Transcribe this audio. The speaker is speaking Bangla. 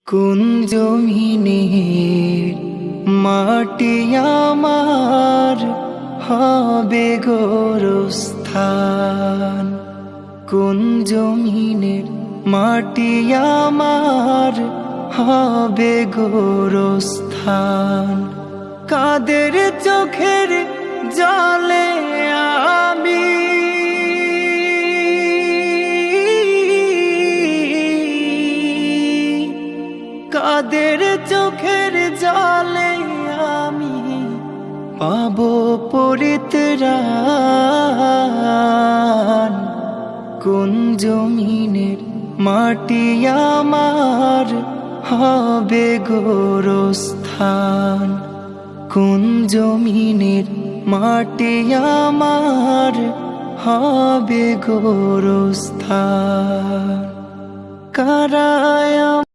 কোন জমিনের মাটি আমার হবে গোরস্থান। কোন জমিনের মাটি আমার হবে গোরস্থান। কাদের চোখের জলে আমি কাদের চোখের জলে আমি পাবো পরিত্রাণ। কোন জমিনের মাটি আমার হবে গোরস্থান। কোন জমিনের মাটি আমার হবে গোরস্থান। কারায়